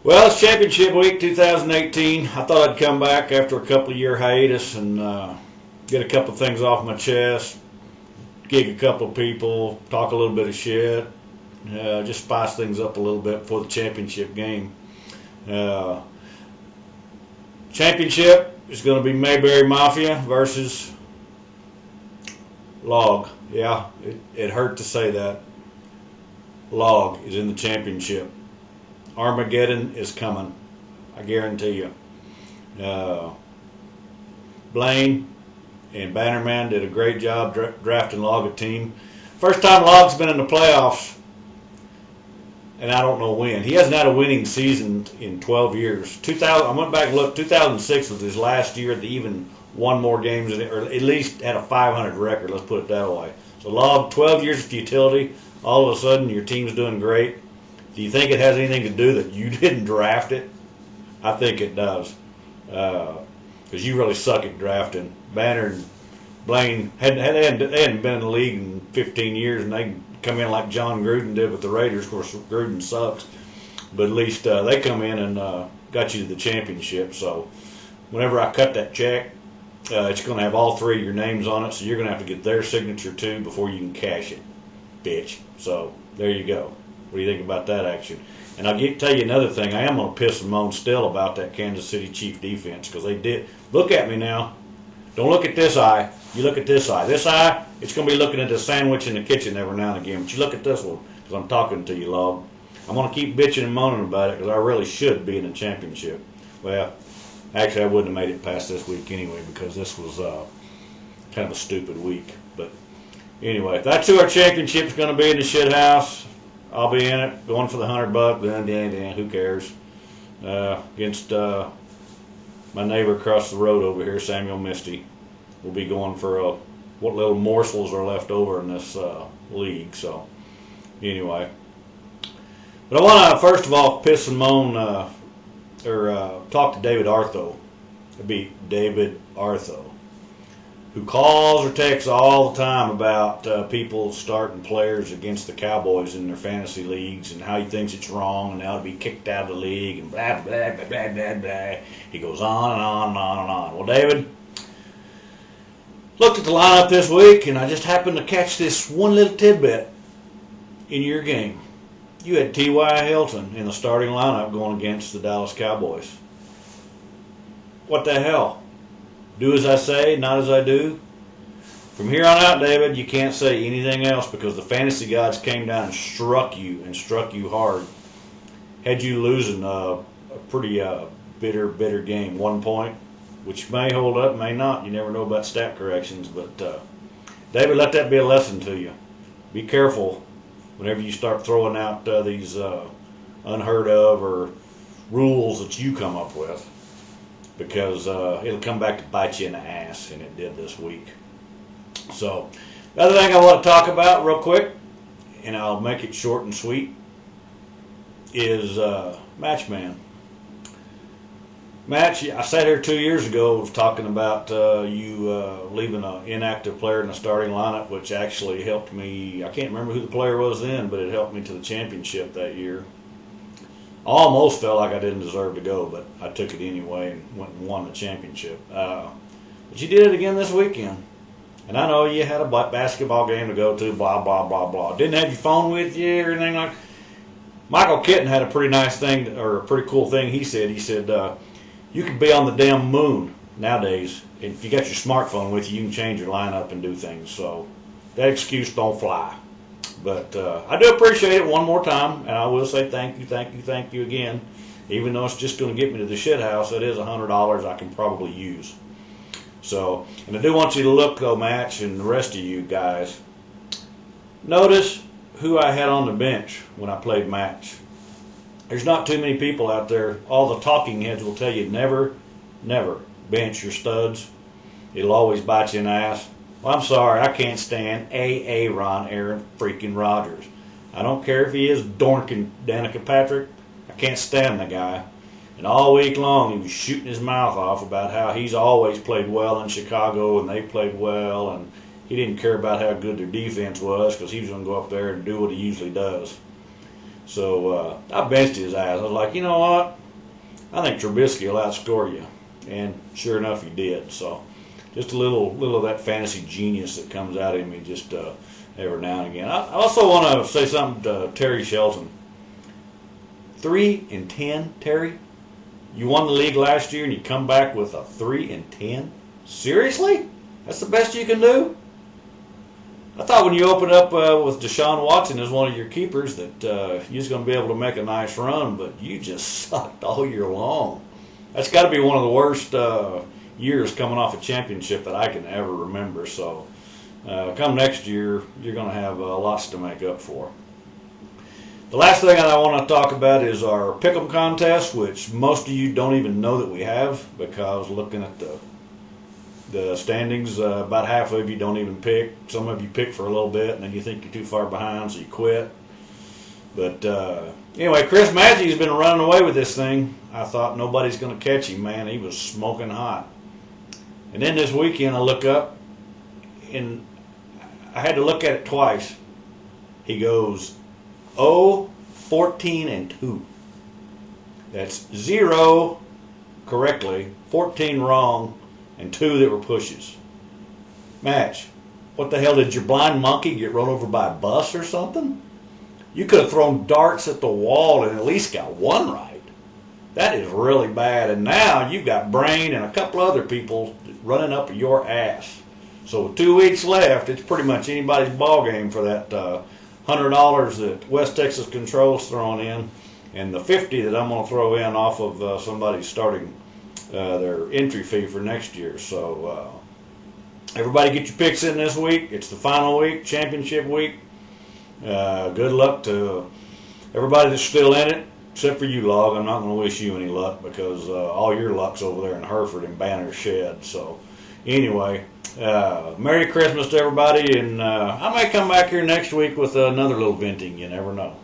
Well, it's championship week 2018. I thought I'd come back after a couple of year hiatus and get a couple of things off my chest, gig a couple of people, talk a little bit of shit, just spice things up a little bit before the championship game. Uh, Championship is going to be Mayberry Mafia versus Log. Yeah, it hurt to say that. Log is in the championship. Armageddon is coming. I guarantee you. Blaine and Bannerman did a great job drafting Log a team. First time Log's been in the playoffs, and I don't know when. He hasn't had a winning season in 12 years. I went back and looked. 2006 was his last year that he even won more games, or at least had a 500 record. Let's put it that way. So Log, 12 years of futility. All of a sudden, your team's doing great. Do you think it has anything to do that you didn't draft it? I think it does. Because you really suck at drafting. Banner and Blaine, they hadn't been in the league in 15 years, and they come in like John Gruden did with the Raiders. Of course, Gruden sucks. But at least they come in and got you to the championship. So whenever I cut that check, it's going to have all three of your names on it, so you're going to have to get their signature too before you can cash it, bitch. So there you go. What do you think about that action? And I'll tell you another thing. I am going to piss and moan still about that Kansas City Chief defense because they did. Look at me now. Don't look at this eye. You look at this eye. This eye, it's going to be looking at the sandwich in the kitchen every now and again. But you look at this one because I'm talking to you, Log. I'm going to keep bitching and moaning about it because I really should be in the championship. Well, actually, I wouldn't have made it past this week anyway because this was kind of a stupid week. But anyway, that's who our championship's going to be in the shit house. I'll be in it, going for the $100. Then, who cares? Against my neighbor across the road over here, Samuel Misty. We'll be going for what little morsels are left over in this league. So, anyway. But I want to, first of all, piss and moan or talk to David Artho. It'd be David Artho, who calls or texts all the time about people starting players against the Cowboys in their fantasy leagues and how he thinks it's wrong and they ought to be kicked out of the league and blah, blah, blah, blah, blah, blah. He goes on and on and on and on. Well, David, looked at the lineup this week and I just happened to catch this one little tidbit in your game. You had T.Y. Hilton in the starting lineup going against the Dallas Cowboys. What the hell? Do as I say, not as I do. From here on out, David, you can't say anything else because the fantasy gods came down and struck you hard. Had you losing a pretty bitter game, 1 point, which may hold up, may not. You never know about stat corrections. But, David, let that be a lesson to you. Be careful whenever you start throwing out these unheard of or rules that you come up with. Because it'll come back to bite you in the ass, and it did this week. So, the other thing I want to talk about real quick, and I'll make it short and sweet, is Matchman. Match, I sat here 2 years ago talking about you leaving an inactive player in the starting lineup, which actually helped me. I can't remember who the player was then, but it helped me to the championship that year. Almost felt like I didn't deserve to go, but I took it anyway and went and won the championship. But you did it again this weekend. And I know you had a basketball game to go to, blah, blah, blah, blah. Didn't have your phone with you or anything like that. Michael Kitten had a pretty nice thing, or a pretty cool thing he said. He said, you could be on the damn moon nowadays. If you got your smartphone with you, you can change your lineup and do things. So that excuse don't fly. But I do appreciate it one more time, and I will say thank you again. Even though it's just going to get me to the shit house, it is $100 I can probably use. So, and I do want you to look, though, Match, and the rest of you guys. Notice who I had on the bench when I played Match. There's not too many people out there. All the talking heads will tell you never bench your studs. It'll always bite you in the ass. Well, I'm sorry, I can't stand Aaron freaking Rodgers. I don't care if he is Dorkin Danica Patrick. I can't stand the guy. And all week long he was shooting his mouth off about how he's always played well in Chicago and they played well, and he didn't care about how good their defense was because he was going to go up there and do what he usually does. So I benched his ass. I was like, you know what? I think Trubisky will outscore you. And sure enough, he did. So just a little of that fantasy genius that comes out of me just every now and again. I also want to say something to Terry Shelton. 3-10, Terry? You won the league last year and you come back with a 3-10? Seriously? That's the best you can do? I thought when you opened up with Deshaun Watson as one of your keepers that you was going to be able to make a nice run, but you just sucked all year long. That's got to be one of the worst years coming off a championship that I can ever remember. So come next year, you're going to have lots to make up for. The last thing I want to talk about is our pick'em contest, which most of you don't even know that we have, because looking at the standings, about half of you don't even pick. Some of you pick for a little bit, and then you think you're too far behind, so you quit. But anyway, Chris Maggie's been running away with this thing. I thought nobody's going to catch him, man. He was smoking hot. And then this weekend I look up, and I had to look at it twice. He goes 0-14-2. That's 0 correctly, 14 wrong, and 2 that were pushes. Match. What the hell, did your blind monkey get run over by a bus or something? You could have thrown darts at the wall and at least got one right. That is really bad. And now you've got Brain and a couple other people running up your ass. So with 2 weeks left, it's pretty much anybody's ball game for that $100 that West Texas Control's throwing in, and the $50 that I'm going to throw in off of somebody starting their entry fee for next year. So everybody get your picks in this week. It's the final week, championship week. Good luck to everybody that's still in it, except for you, Log. I'm not going to wish you any luck because all your luck's over there in Hereford and Banner Shed. So anyway, Merry Christmas to everybody, and I may come back here next week with another little venting. You never know.